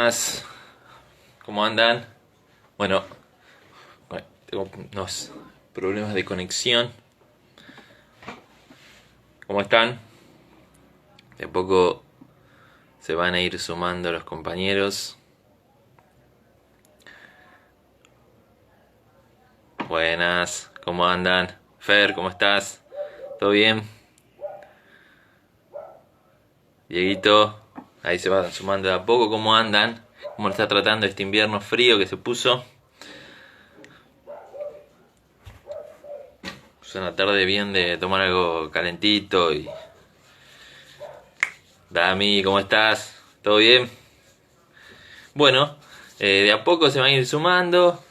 Buenas, ¿cómo andan? Bueno, tengo unos problemas de conexión. ¿Cómo están? De a poco se van a ir sumando los compañeros. Buenas, ¿cómo andan? Fer, ¿cómo estás? ¿Todo bien? Dieguito, ahí se van sumando de a poco. ¿Cómo andan? ¿Cómo lo está tratando este invierno frío que se puso? Es una tarde bien de tomar algo calentito y... Dami, ¿cómo estás? ¿Todo bien? Bueno, de a poco se van a ir sumando.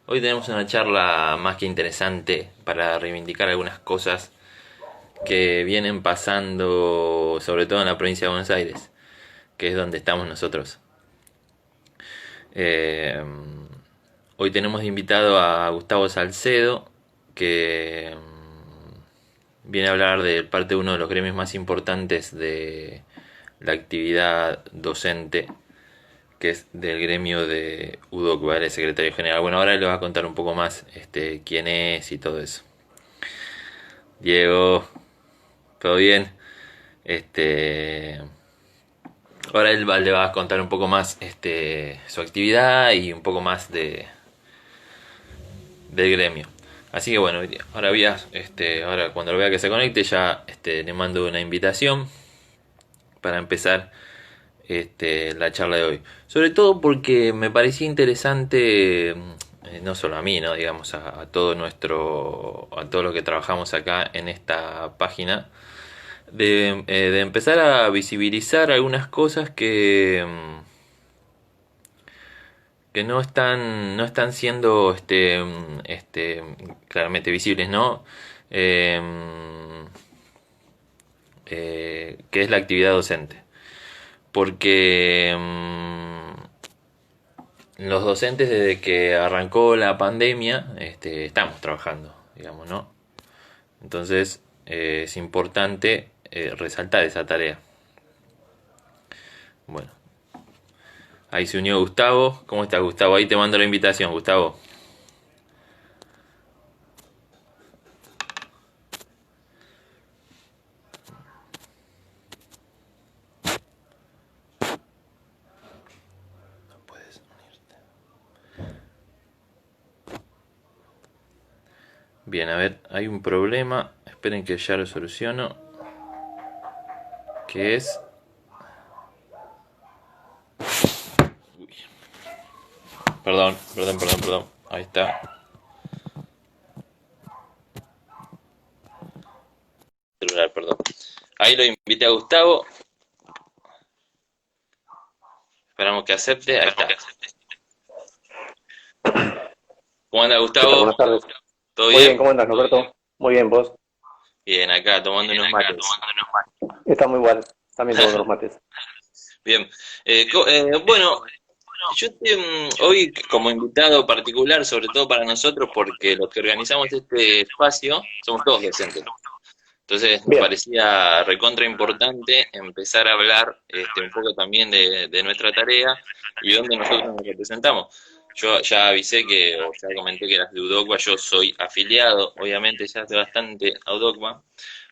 Hoy tenemos una charla más que interesante para reivindicar algunas cosas que vienen pasando, sobre todo en la provincia de Buenos Aires, que es donde estamos nosotros. Eh, Hoy tenemos de invitado a Gustavo Salcedo, que viene a hablar de parte de uno de los gremios más importantes de la actividad docente, que es del gremio de UDOC, el secretario general. Bueno, ahora le va a contar un poco más quién es y todo eso. Diego, ¿todo bien? Este, Ahora le va a contar un poco más su actividad y un poco más del gremio. Así que bueno, ahora cuando lo vea que se conecte ya le mando una invitación para empezar la charla de hoy. Sobre todo porque me parecía interesante, no solo a mí, ¿no? Digamos, a todo a todos los que trabajamos acá en esta página, de empezar a visibilizar algunas cosas que no están siendo claramente visibles, ¿no? Eh, que es la actividad docente. Porque los docentes desde que arrancó la pandemia estamos trabajando, digamos, ¿no? Entonces es importante resaltar esa tarea. Bueno, ahí se unió Gustavo. ¿Cómo estás, Gustavo? Ahí te mando la invitación, Gustavo. No puedes unirte. Bien, a ver, hay un problema. Esperen que ya lo soluciono. Que es... Uy, perdón. Ahí está. Celular, perdón. Ahí lo invité a Gustavo. Esperamos que acepte. Ahí está. ¿Cómo anda, ¿Qué tal? Gustavo? Buenas tardes. ¿Todo Muy bien, bien? ¿cómo andas, Norberto? Muy bien, vos. Bien, acá tomando unos mates. Estamos igual, también tomando los mates. Bien. Bueno, hoy como invitado particular, sobre todo para nosotros, porque los que organizamos este espacio somos todos docentes. Entonces nos Bien, parecía recontra importante empezar a hablar un poco también de nuestra tarea y dónde nosotros nos representamos. Yo ya avisé o ya comenté que eras de UDOCBA, yo soy afiliado, obviamente ya hace bastante a UDOCBA.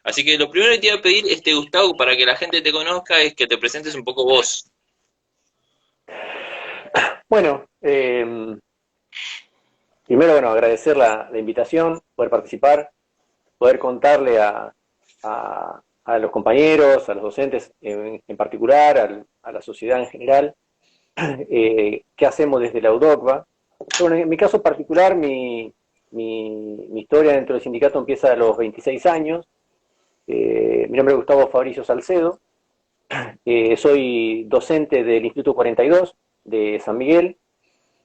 Así que lo primero que te iba a pedir, Gustavo, para que la gente te conozca, es que te presentes un poco vos. bueno, primero, bueno, agradecer la invitación, poder participar, poder contarle a los compañeros, a los docentes en particular, a la sociedad en general, qué hacemos desde la UDOCBA. Bueno, en mi caso particular, mi historia dentro del sindicato empieza a los 26 años. Mi nombre es Gustavo Fabricio Salcedo. Soy docente del Instituto 42 de San Miguel.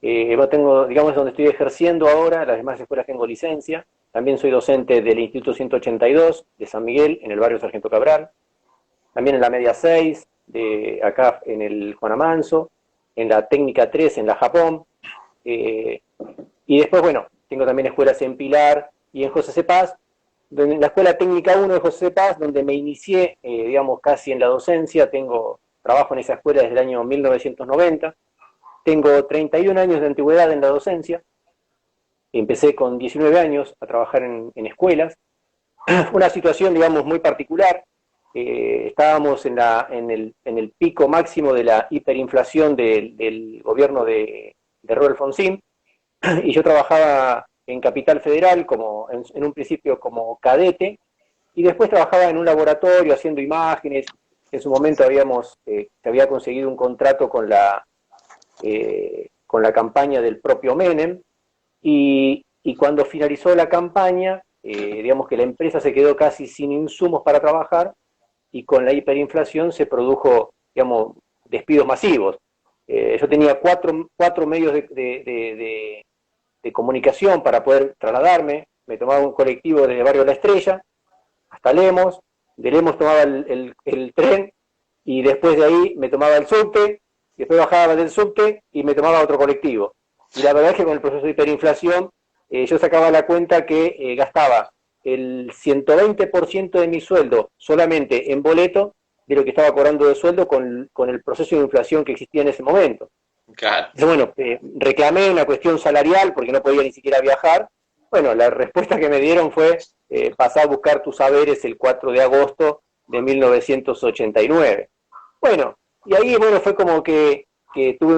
No tengo, digamos, donde estoy ejerciendo ahora, las demás escuelas tengo licencia. También soy docente del Instituto 182 de San Miguel, en el barrio Sargento Cabral. También en la Media 6, acá en el Juan Amanso. En la Técnica 3, en la Japón. Eh, y después, bueno, tengo también escuelas en Pilar y en José C. Paz, en la Escuela Técnica 1 de José Paz, donde me inicié, digamos, casi en la docencia. Trabajo en esa escuela desde el año 1990. tengo 31 años de antigüedad en la docencia. Empecé con 19 años a trabajar en escuelas. Una situación, digamos, muy particular. Estábamos en el pico máximo de la hiperinflación del gobierno de Raúl Alfonsín, y yo trabajaba en Capital Federal en un principio como cadete, y después trabajaba en un laboratorio haciendo imágenes. En su momento se había conseguido un contrato con la campaña del propio Menem, y cuando finalizó la campaña, digamos que la empresa se quedó casi sin insumos para trabajar, y con la hiperinflación se produjo, digamos, despidos masivos. Yo tenía cuatro medios de comunicación para poder trasladarme. Me tomaba un colectivo desde Barrio La Estrella hasta Lemos, de Lemos tomaba el tren, y después de ahí me tomaba el subte, y después bajaba del subte y me tomaba otro colectivo. Y la verdad es que con el proceso de hiperinflación, yo sacaba la cuenta que gastaba el 120% de mi sueldo solamente en boleto de lo que estaba cobrando de sueldo con el proceso de inflación que existía en ese momento. Claro. Entonces, bueno, reclamé una cuestión salarial porque no podía ni siquiera viajar. Bueno, la respuesta que me dieron fue: pasá a buscar tus saberes el 4 de agosto de 1989. Bueno, y ahí, bueno, fue como que tuve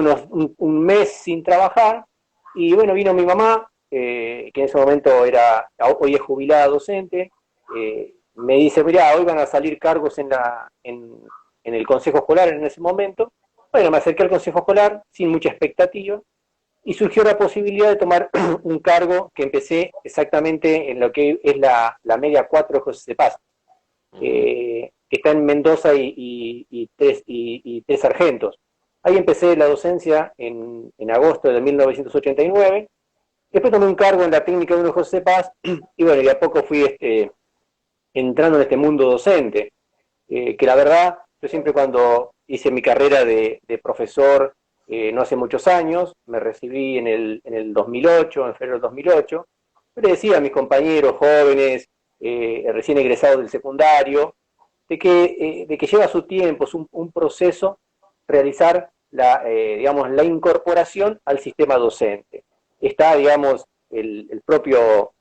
un mes sin trabajar, y bueno, vino mi mamá, que en ese momento hoy es jubilada docente. Me dice: mirá, hoy van a salir cargos en el consejo escolar en ese momento. Bueno, me acerqué al consejo escolar sin mucha expectativa, y surgió la posibilidad de tomar un cargo que empecé exactamente en lo que es la media 4 de José C. Paz, que está en Mendoza y Tres Sargentos. Ahí empecé la docencia en agosto de 1989. Después tomé un cargo en la técnica 1 de José C. Paz, y bueno, y a poco fui entrando en este mundo docente, que la verdad, yo siempre, cuando hice mi carrera de profesor, no hace muchos años, me recibí en el 2008, en febrero del 2008, yo le decía a mis compañeros jóvenes, recién egresados del secundario, de que lleva su tiempo, es un proceso realizar digamos, la incorporación al sistema docente. Está, digamos, el propio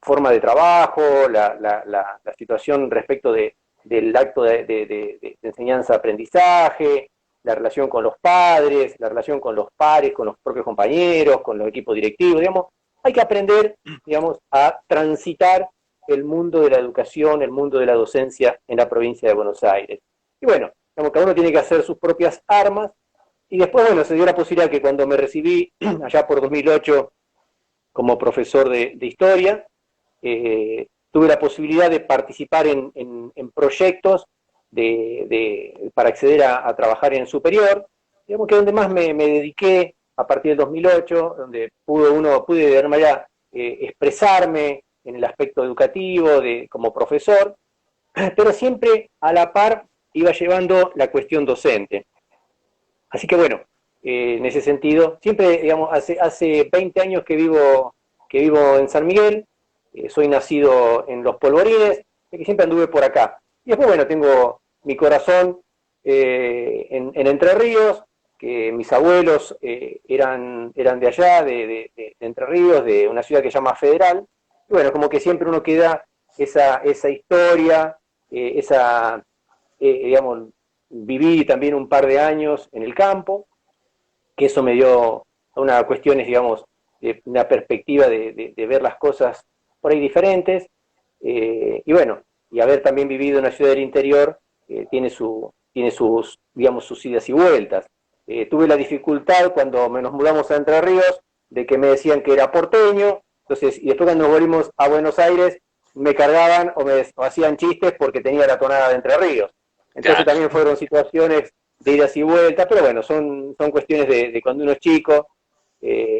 forma de trabajo, la situación respecto del acto de enseñanza-aprendizaje, la relación con los padres, la relación con los pares, con los propios compañeros, con los equipos directivos, digamos. Hay que aprender, digamos, a transitar el mundo de la educación, el mundo de la docencia en la provincia de Buenos Aires. Y bueno, digamos, cada uno tiene que hacer sus propias armas, y después, bueno, se dio la posibilidad que cuando me recibí, allá por 2008, como profesor de historia, tuve la posibilidad de participar en proyectos para acceder a trabajar en superior, digamos que donde más me dediqué a partir del 2008, donde pude de alguna manera expresarme en el aspecto educativo como profesor, pero siempre a la par iba llevando la cuestión docente. Así que bueno, en ese sentido, siempre, digamos, hace 20 años que vivo en San Miguel. Soy nacido en Los Polvorines, que siempre anduve por acá. Y después, bueno, tengo mi corazón en Entre Ríos, que mis abuelos eran de allá, de Entre Ríos, de una ciudad que se llama Federal. Y bueno, como que siempre uno queda esa historia, digamos, viví también un par de años en el campo, que eso me dio unas cuestiones, digamos, de una perspectiva de ver las cosas por ahí diferentes, y bueno, y haber también vivido en una ciudad del interior, tiene sus, digamos, sus idas y vueltas. Tuve la dificultad cuando nos mudamos a Entre Ríos, de que me decían que era porteño, entonces, y después cuando nos volvimos a Buenos Aires, me cargaban o hacían chistes porque tenía la tonada de Entre Ríos. Entonces también fueron situaciones de idas y vueltas, pero bueno, son cuestiones de cuando uno es chico.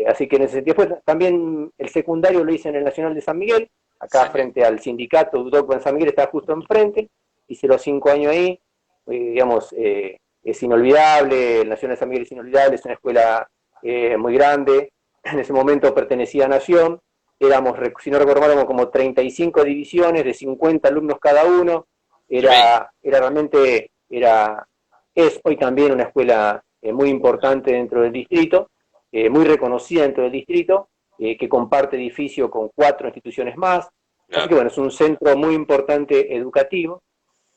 Así que en ese sentido, pues, también el secundario lo hice en el Nacional de San Miguel, acá frente al sindicato UDOC en San Miguel, está justo enfrente. Hice los 5 años ahí, digamos, es inolvidable, el Nacional de San Miguel es inolvidable, es una escuela muy grande. En ese momento pertenecía a Nación, si no recuerdo mal, éramos como 35 divisiones de 50 alumnos cada uno. Es hoy también una escuela muy importante dentro del distrito, muy reconocida dentro del distrito, que comparte edificio con 4 instituciones más. Así que bueno, es un centro muy importante educativo.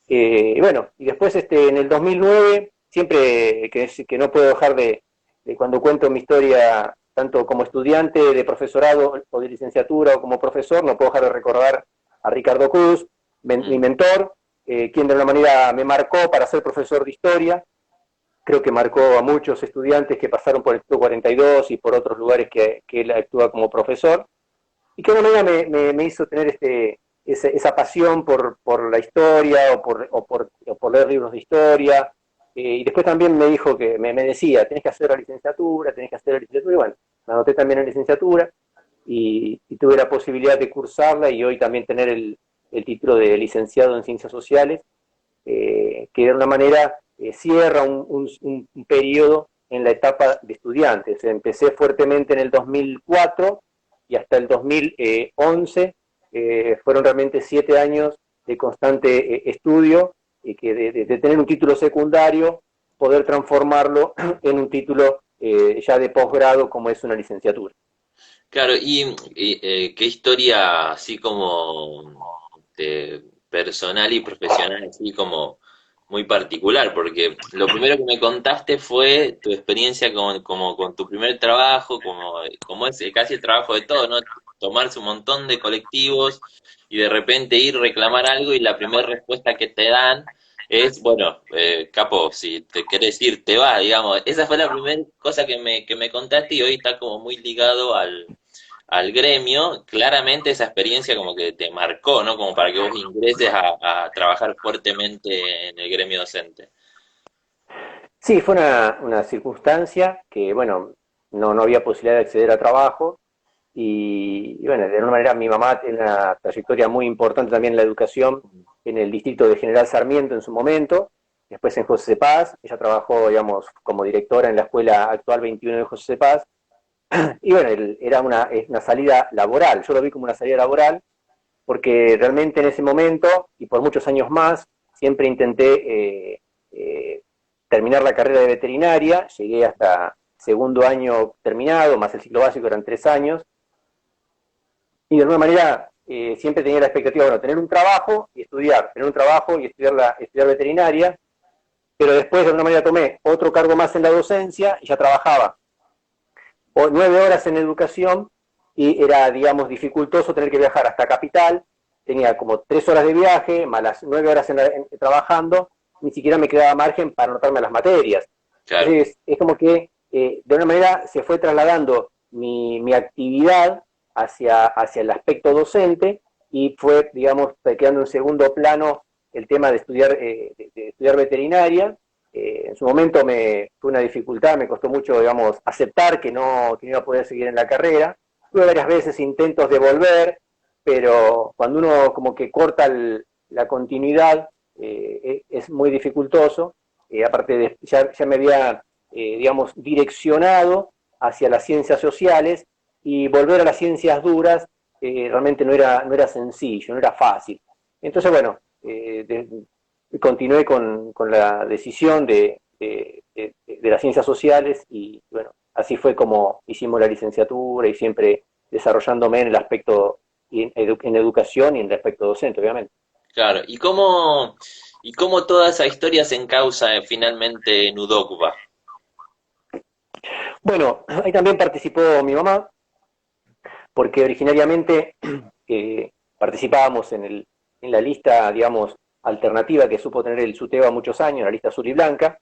Bueno, y después en el 2009, siempre que no puedo dejar de cuando cuento mi historia, tanto como estudiante de profesorado o de licenciatura o como profesor, no puedo dejar de recordar a Ricardo Cruz, mi mentor, quien de alguna manera me marcó para ser profesor de historia. Creo que marcó a muchos estudiantes que pasaron por el Instituto 42 y por otros lugares que él actúa como profesor, y que de alguna manera me hizo tener esa pasión por la historia o por leer libros de historia. Y después también me dijo que me decía, tenés que hacer la licenciatura, y bueno, me anoté también en licenciatura y tuve la posibilidad de cursarla y hoy también tener el título de licenciado en Ciencias Sociales, que de alguna manera cierra un periodo en la etapa de estudiantes. Empecé fuertemente en el 2004 y hasta el 2011 fueron realmente 7 años de constante estudio y que de tener un título secundario, poder transformarlo en un título ya de posgrado como es una licenciatura. Claro, y qué historia así como personal y profesional, así como muy particular, porque lo primero que me contaste fue tu experiencia como con tu primer trabajo, como es casi el trabajo de todo, ¿no? Tomarse un montón de colectivos y de repente ir a reclamar algo y la primera respuesta que te dan es, bueno, capo, si te querés ir, te vas, digamos. Esa fue la primera cosa que me contaste y hoy está como muy ligado al gremio. Claramente esa experiencia como que te marcó, ¿no? Como para que vos ingreses a trabajar fuertemente en el gremio docente. Sí, fue una circunstancia que, bueno, no había posibilidad de acceder a trabajo y, bueno, de alguna manera mi mamá tiene una trayectoria muy importante también en la educación en el distrito de General Sarmiento en su momento, después en José Paz, ella trabajó, digamos, como directora en la escuela actual 21 de José Paz, y bueno, era una salida laboral, yo lo vi como una salida laboral, porque realmente en ese momento, y por muchos años más, siempre intenté terminar la carrera de veterinaria, llegué hasta segundo año terminado, más el ciclo básico eran 3 años, y de alguna manera siempre tenía la expectativa, bueno, tener un trabajo y estudiar, tener un trabajo y estudiar veterinaria, pero después de alguna manera tomé otro cargo más en la docencia y ya trabajaba 9 horas en educación y era, digamos, dificultoso tener que viajar hasta Capital, tenía como 3 horas de viaje, más las 9 horas trabajando, ni siquiera me quedaba margen para anotarme a las materias. Claro. Entonces, es como que de una manera se fue trasladando mi actividad hacia el aspecto docente y fue, digamos, quedando en segundo plano el tema de estudiar veterinaria. En su momento fue una dificultad, me costó mucho, digamos, aceptar que no iba a poder seguir en la carrera. Tuve varias veces intentos de volver, pero cuando uno como que corta la continuidad, es muy dificultoso. Aparte ya me había, digamos, direccionado hacia las ciencias sociales y volver a las ciencias duras realmente no era sencillo, no era fácil. Entonces, bueno, continué con la decisión de las ciencias sociales y bueno, así fue como hicimos la licenciatura y siempre desarrollándome en el aspecto en educación y en el aspecto docente, obviamente. Claro, ¿y cómo toda esa historia se encausa finalmente en Udogba? Bueno, ahí también participó mi mamá, porque originariamente participábamos en la lista, digamos, alternativa que supo tener el SUTEBA muchos años, la lista azul y blanca,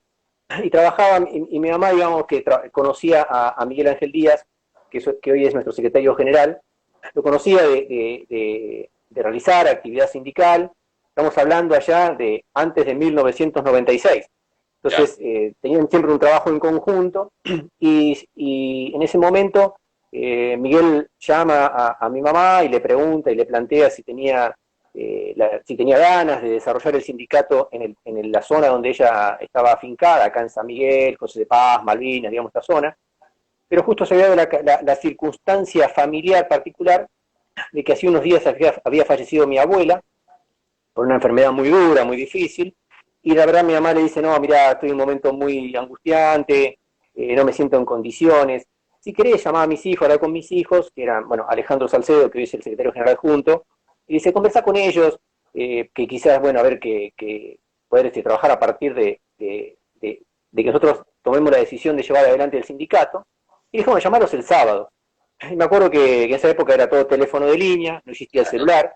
y trabajaba, y mi mamá, digamos, que conocía a Miguel Ángel Díaz, que hoy es nuestro secretario general, lo conocía de realizar actividad sindical, estamos hablando allá de antes de 1996. Ya, Entonces, tenían siempre un trabajo en conjunto y en ese momento Miguel llama a mi mamá y le pregunta y le plantea si tenía ganas de desarrollar el sindicato en la zona donde ella estaba afincada, acá en San Miguel, José de Paz, Malvinas, digamos, esta zona, pero justo se había dado la circunstancia familiar particular de que hace unos días había fallecido mi abuela por una enfermedad muy dura, muy difícil, y la verdad mi mamá le dice, no, mira, estoy en un momento muy angustiante, no me siento en condiciones. Si querés, llamar a mis hijos, hablar con mis hijos, que eran, bueno, Alejandro Salcedo, que hoy es el secretario general adjunto, y dice, conversá con ellos, que quizás, bueno, a ver, que poder trabajar a partir de que nosotros tomemos la decisión de llevar adelante el sindicato, y dijo, bueno, llamarlos el sábado. Y me acuerdo que en esa época era todo teléfono de línea, no existía el celular,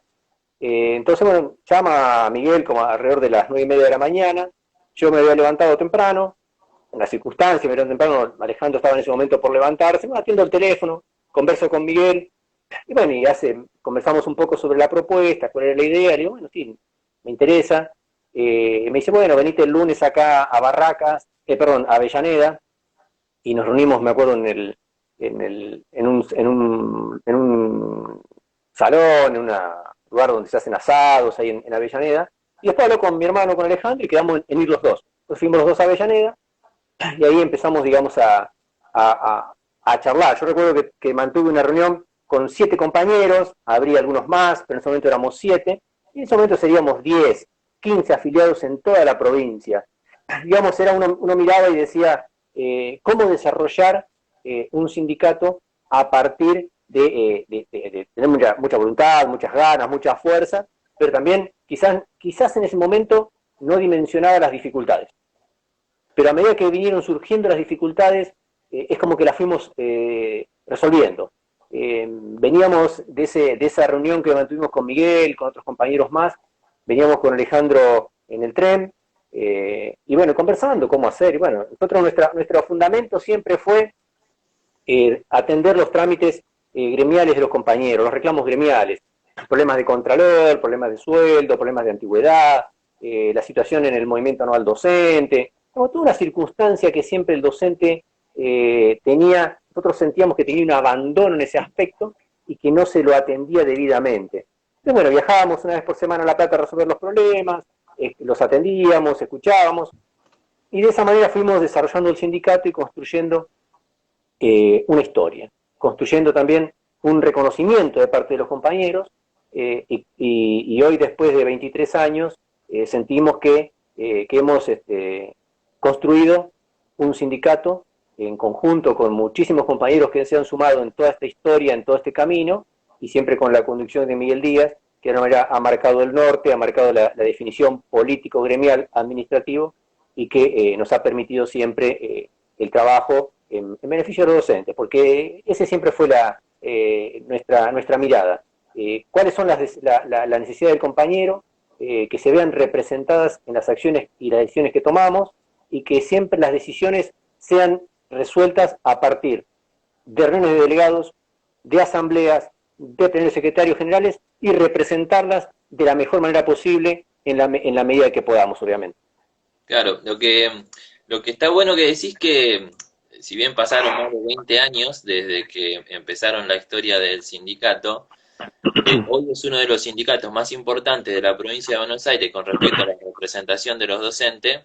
entonces, bueno, llama a Miguel como alrededor de las 9:30 de la mañana, yo me había levantado temprano, en las circunstancias, me levanté temprano, Alejandro estaba en ese momento por levantarse, bueno, atiendo el teléfono, converso con Miguel, y bueno, conversamos un poco sobre la propuesta, cuál era la idea, le digo, bueno, sí, me interesa, me dice, bueno, venite el lunes acá a Barracas, perdón, a Avellaneda, y nos reunimos, me acuerdo, en un salón, en un lugar donde se hacen asados, ahí en Avellaneda, y después habló con mi hermano, con Alejandro, y quedamos en ir los dos. Entonces fuimos los dos a Avellaneda, y ahí empezamos, digamos, a charlar. Yo recuerdo que mantuve una reunión con 7 compañeros, habría algunos más, pero en ese momento éramos 7, y en ese momento seríamos 10, 15 afiliados en toda la provincia. Digamos, era uno miraba y decía, cómo desarrollar un sindicato a partir de tener mucha voluntad, muchas ganas, mucha fuerza, pero también quizás en ese momento no dimensionaba las dificultades. Pero a medida que vinieron surgiendo las dificultades, es como que las fuimos resolviendo. Veníamos de esa reunión que mantuvimos con Miguel, con otros compañeros más, veníamos con Alejandro en el tren, y bueno, conversando cómo hacer. Y bueno, nosotros nuestro fundamento siempre fue atender los trámites gremiales de los compañeros, los reclamos gremiales, problemas de contralor, problemas de sueldo, problemas de antigüedad, la situación en el movimiento anual docente, como toda una circunstancia que siempre el docente tenía, nosotros sentíamos que tenía un abandono en ese aspecto y que no se lo atendía debidamente. Entonces, bueno, viajábamos una vez por semana a La Plata a resolver los problemas, los atendíamos, escuchábamos, y de esa manera fuimos desarrollando el sindicato y construyendo una historia, construyendo también un reconocimiento de parte de los compañeros, y hoy, después de 23 años, sentimos que hemos construido un sindicato en conjunto con muchísimos compañeros que se han sumado en toda esta historia, en todo este camino, y siempre con la conducción de Miguel Díaz, que de alguna manera ha marcado el norte, ha marcado la definición político, gremial, administrativo, y que nos ha permitido siempre el trabajo en beneficio de los docentes, porque ese siempre fue nuestra mirada. ¿Cuáles son las necesidades del compañero? Que se vean representadas en las acciones y las decisiones que tomamos, y que siempre las decisiones sean resueltas a partir de reuniones de delegados, de asambleas, de plenarios secretarios generales, y representarlas de la mejor manera posible en la medida que podamos, obviamente. Claro, lo que está bueno que decís que, si bien pasaron más de 20 años desde que empezaron la historia del sindicato, hoy es uno de los sindicatos más importantes de la provincia de Buenos Aires con respecto a la representación de los docentes,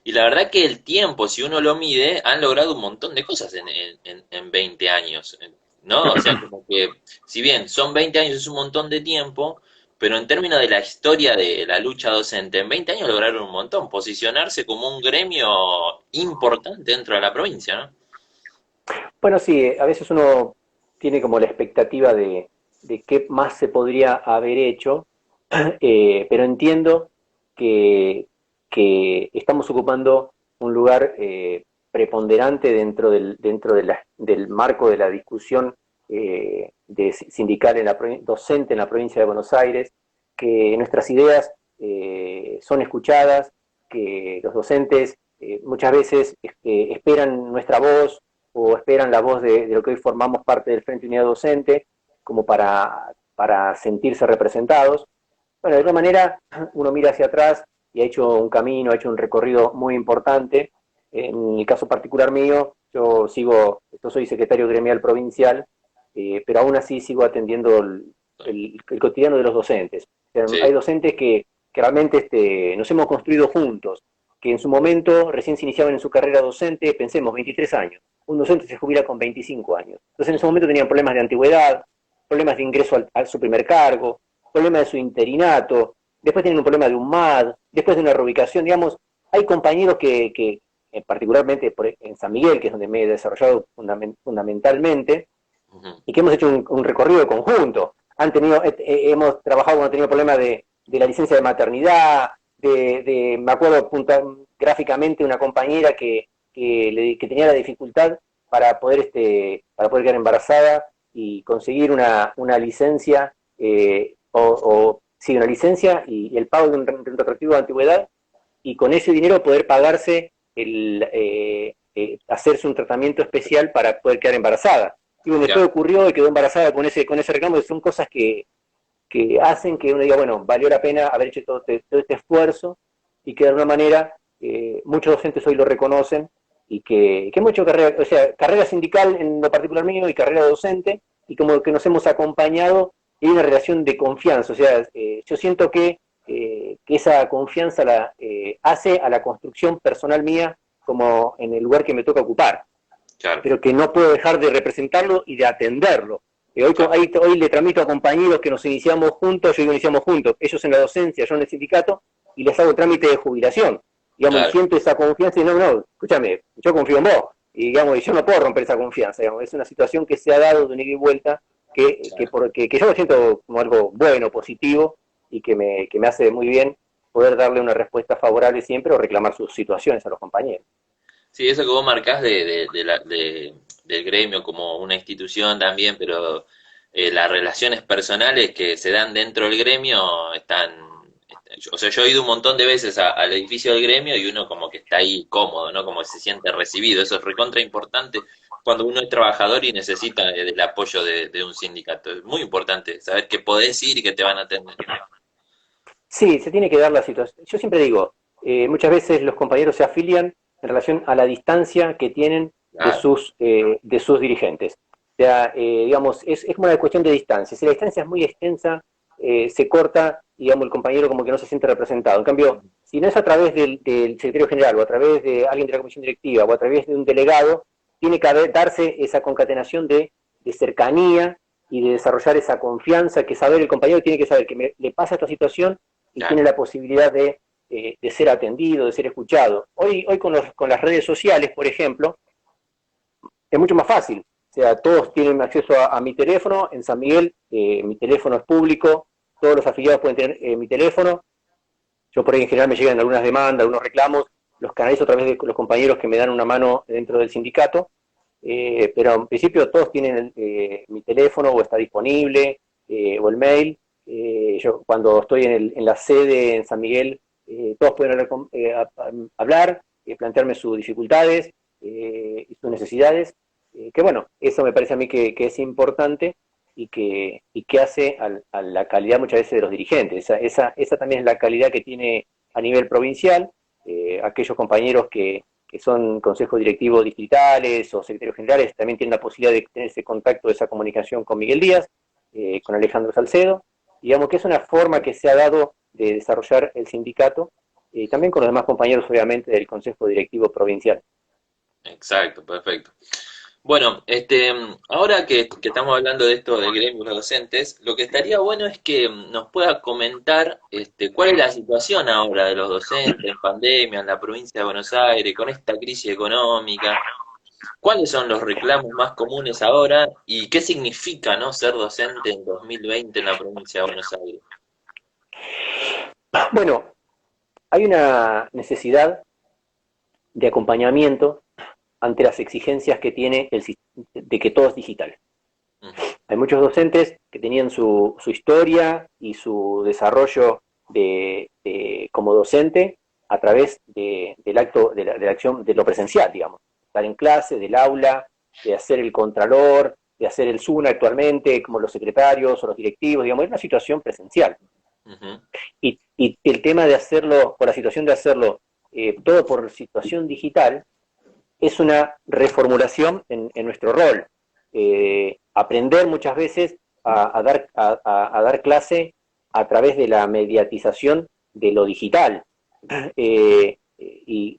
y la verdad que el tiempo, si uno lo mide, han logrado un montón de cosas en 20 años, ¿no? O sea, como que, si bien son 20 años, es un montón de tiempo, pero en términos de la historia de la lucha docente, en 20 años lograron un montón, posicionarse como un gremio importante dentro de la provincia, ¿no? Bueno, sí, a veces uno tiene como la expectativa de qué más se podría haber hecho, pero entiendo que, que estamos ocupando un lugar preponderante del marco de la discusión sindical docente en la provincia de Buenos Aires, que nuestras ideas son escuchadas, que los docentes muchas veces esperan nuestra voz, o esperan la voz de lo que hoy formamos parte del Frente Unidad Docente, como para sentirse representados. Bueno, de alguna manera uno mira hacia atrás y ha hecho un camino, ha hecho un recorrido muy importante. En el caso particular mío, yo soy secretario gremial provincial, pero aún así sigo atendiendo el cotidiano de los docentes. O sea, hay Sí. docentes que realmente nos hemos construido juntos, que en su momento recién se iniciaban en su carrera docente, pensemos, 23 años. Un docente se jubila con 25 años. Entonces en ese momento tenían problemas de antigüedad, problemas de ingreso a su primer cargo, problemas de su interinato, después tienen un problema de un MAD, después de una reubicación, digamos, hay compañeros que particularmente en San Miguel, que es donde me he desarrollado fundamentalmente, Ujú. y que hemos hecho un recorrido conjunto. Hemos trabajado cuando han tenido problemas de la licencia de maternidad, me acuerdo gráficamente una compañera que tenía la dificultad para poder quedar embarazada y conseguir una licencia, sí, una licencia y el pago de un retroactivo de antigüedad, y con ese dinero poder pagarse hacerse un tratamiento especial para poder quedar embarazada. Y bueno, después Claro, ocurrió y quedó embarazada con ese reclamo, que son cosas que hacen que uno diga, bueno, valió la pena haber hecho todo este esfuerzo, y que de alguna manera muchos docentes hoy lo reconocen, y que hemos hecho carrera, o sea, carrera sindical en lo particular mío y carrera docente, y como que nos hemos acompañado, y hay una relación de confianza. O sea, yo siento que esa confianza hace a la construcción personal mía como en el lugar que me toca ocupar, claro, pero que no puedo dejar de representarlo y de atenderlo. claro, Hoy le tramito a compañeros que nos iniciamos juntos, yo digo iniciamos juntos, ellos en la docencia, yo en el sindicato, y les hago el trámite de jubilación. Digamos, y claro, siento esa confianza y no, escúchame, yo confío en vos. Y digamos, y yo no puedo romper esa confianza, digamos, es una situación que se ha dado de un ida y vuelta, claro. que yo lo siento como algo bueno, positivo, y que me hace muy bien poder darle una respuesta favorable siempre o reclamar sus situaciones a los compañeros. Sí, eso que vos marcás del gremio como una institución también, pero las relaciones personales que se dan dentro del gremio o sea, yo he ido un montón de veces al edificio del gremio y uno como que está ahí cómodo, ¿no? Como se siente recibido. Eso es recontra importante cuando uno es trabajador y necesita del apoyo de un sindicato. Es muy importante saber que podés ir y que te van a atender. Sí, se tiene que dar la situación. Yo siempre digo, muchas veces los compañeros se afilian en relación a la distancia que tienen Claro, de sus dirigentes. O sea, digamos, es como una cuestión de distancia. Si la distancia es muy extensa, se corta, digamos, el compañero como que no se siente representado. En cambio, si no es a través del secretario general, o a través de alguien de la comisión directiva, o a través de un delegado, tiene que darse esa concatenación de cercanía y de desarrollar esa confianza, que saber el compañero tiene que saber que le pasa esta situación y claro. tiene la posibilidad de ser atendido, de ser escuchado. Hoy con las redes sociales, por ejemplo, es mucho más fácil. O sea, todos tienen acceso a mi teléfono. En San Miguel, mi teléfono es público, todos los afiliados pueden tener mi teléfono. Yo por ahí en general me llegan algunas demandas, algunos reclamos, los canalizo a través de los compañeros que me dan una mano dentro del sindicato, pero en principio todos tienen mi teléfono o está disponible, o el mail. Yo cuando estoy en la sede en San Miguel, todos pueden hablar, plantearme sus dificultades y sus necesidades, que bueno, eso me parece a mí que es importante, y que hace a la calidad muchas veces de los dirigentes. Esa también es la calidad que tiene a nivel provincial, aquellos compañeros que son consejos directivos distritales o secretarios generales también tienen la posibilidad de tener ese contacto, esa comunicación con Miguel Díaz, con Alejandro Salcedo. Digamos que es una forma que se ha dado de desarrollar el sindicato, y también con los demás compañeros, obviamente, del Consejo Directivo Provincial. Exacto, perfecto. Bueno, ahora que estamos hablando de esto de gremios docentes, lo que estaría bueno es que nos pueda comentar cuál es la situación ahora de los docentes en pandemia en la provincia de Buenos Aires, con esta crisis económica, cuáles son los reclamos más comunes ahora y qué significa, ¿no?, ser docente en 2020 en la provincia de Buenos Aires. Bueno, hay una necesidad de acompañamiento ante las exigencias que tiene de que todo es digital. Ujú, Hay muchos docentes que tenían su historia y su desarrollo como docente a través del acto, de la acción, de lo presencial, digamos. Estar en clase, del aula, de hacer el contralor, de hacer el SUNA actualmente, como los secretarios o los directivos, digamos, es una situación presencial. ujú, Y el tema de hacerlo, por la situación de hacerlo todo por situación digital, es una reformulación en nuestro rol. Aprender muchas veces a dar clase a través de la mediatización de lo digital. Y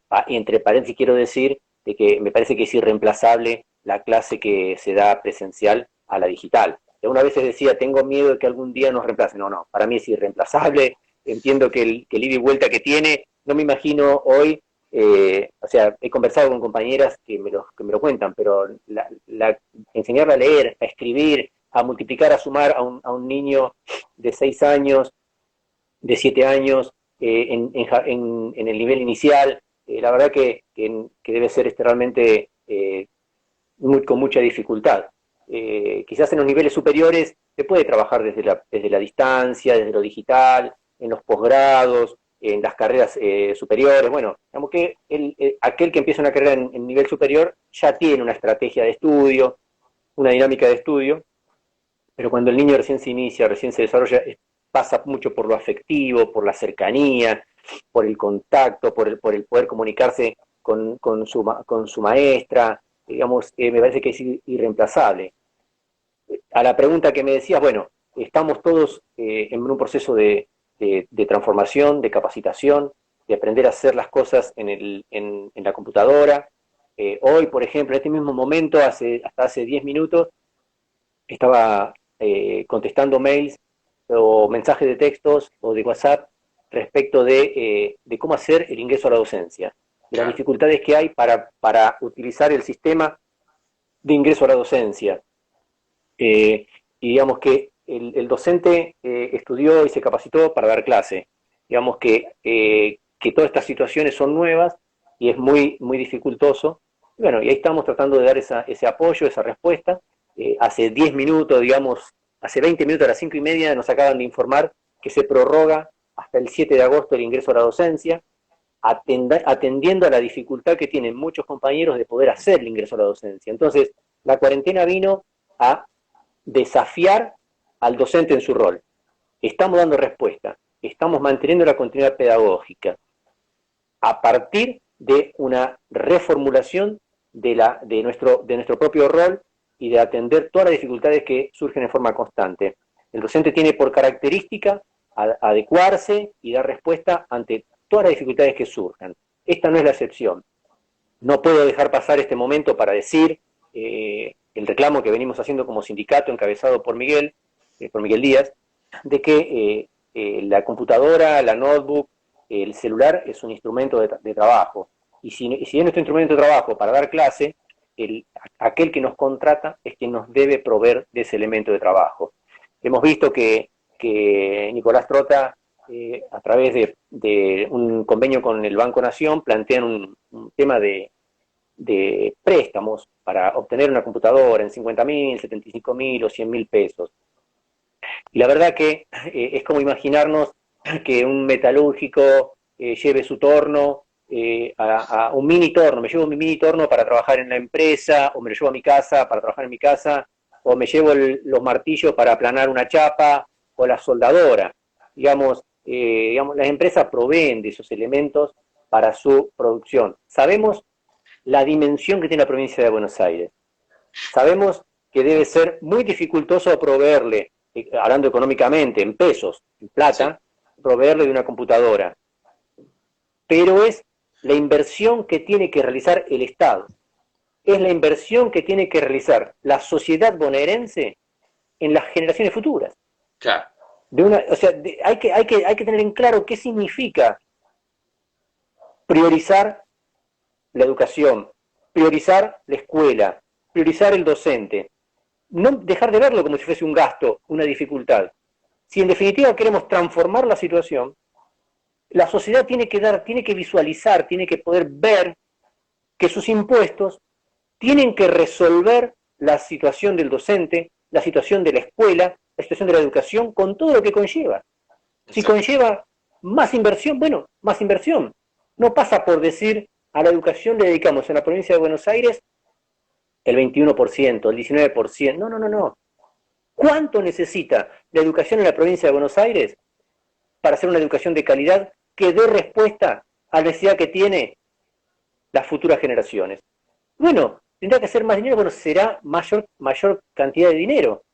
entre paréntesis quiero decir de que me parece que es irreemplazable la clase que se da presencial a la digital. Una vez decía, tengo miedo de que algún día nos reemplace. No, no, para mí es irreemplazable. entiendo que el ida y vuelta que tiene, no me imagino hoy, o sea, he conversado con compañeras que me lo cuentan, pero enseñarla a leer, a escribir, a multiplicar, a sumar a un niño de 6 años, de 7 años, en el nivel inicial, la verdad que debe ser realmente con mucha dificultad. Quizás en los niveles superiores se puede trabajar desde la distancia, desde lo digital, en los posgrados, en las carreras superiores. Bueno, digamos que aquel que empieza una carrera en nivel superior ya tiene una estrategia de estudio, una dinámica de estudio, pero cuando el niño recién se inicia, recién se desarrolla, pasa mucho por lo afectivo, por la cercanía, por el contacto, por el poder comunicarse con su maestra, digamos, me parece que es irreemplazable. A la pregunta que me decías, bueno, estamos todos en un proceso de transformación, de capacitación, de aprender a hacer las cosas en la computadora. Hoy, por ejemplo, en este mismo momento, hasta hace 10 minutos, estaba contestando mails o mensajes de textos o de WhatsApp respecto de cómo hacer el ingreso a la docencia, de las dificultades que hay para utilizar el sistema de ingreso a la docencia. Y digamos que el docente estudió y se capacitó para dar clase. Digamos que todas estas situaciones son nuevas y es muy, muy dificultoso. Y bueno, y ahí estamos tratando de dar ese apoyo, esa respuesta. Hace 10 minutos, digamos, hace 20 minutos a las 5:30 nos acaban de informar que se prorroga hasta el 7 de agosto el ingreso a la docencia, atendiendo a la dificultad que tienen muchos compañeros de poder hacer el ingreso a la docencia. Entonces, la cuarentena vino a desafiar al docente en su rol. Estamos dando respuesta, estamos manteniendo la continuidad pedagógica a partir de una reformulación de nuestro propio rol y de atender todas las dificultades que surgen en forma constante. El docente tiene por característica adecuarse y dar respuesta ante todas las dificultades que surjan. Esta no es la excepción. No puedo dejar pasar este momento para decir el reclamo que venimos haciendo como sindicato encabezado por Miguel Díaz, de que la computadora, la notebook, el celular es un instrumento de trabajo. Y si es nuestro instrumento de trabajo para dar clase, aquel que nos contrata es quien nos debe proveer de ese elemento de trabajo. Hemos visto que Nicolás Trota, a través de un convenio con el Banco Nación, plantean un tema de préstamos para obtener una computadora en 50.000, 75.000 o 100.000 pesos. Y la verdad que es como imaginarnos que un metalúrgico lleve su torno a un mini torno. Me llevo mi mini torno para trabajar en la empresa, o me lo llevo a mi casa para trabajar en mi casa, o me llevo los martillos para aplanar una chapa, o la soldadora. Digamos, las empresas proveen de esos elementos para su producción. Sabemos la dimensión que tiene la provincia de Buenos Aires. Sabemos que debe ser muy dificultoso proveerle, hablando económicamente, en pesos, en plata, proveerle de una computadora. Pero es la inversión que tiene que realizar el Estado. Es la inversión que tiene que realizar la sociedad bonaerense en las generaciones futuras. Claro. Hay que tener en claro qué significa priorizar la educación, priorizar la escuela, priorizar el docente. No dejar de verlo como si fuese un gasto, una dificultad. Si en definitiva queremos transformar la situación, la sociedad tiene que visualizar, tiene que poder ver que sus impuestos tienen que resolver la situación del docente, la situación de la escuela, la situación de la educación, con todo lo que conlleva. Si conlleva más inversión, bueno, más inversión. No pasa por decir a la educación le dedicamos en la provincia de Buenos Aires el 21%, el 19%. No. ¿Cuánto necesita la educación en la provincia de Buenos Aires para hacer una educación de calidad que dé respuesta a la necesidad que tiene las futuras generaciones? Bueno, tendrá que ser más dinero, bueno, será mayor cantidad de dinero.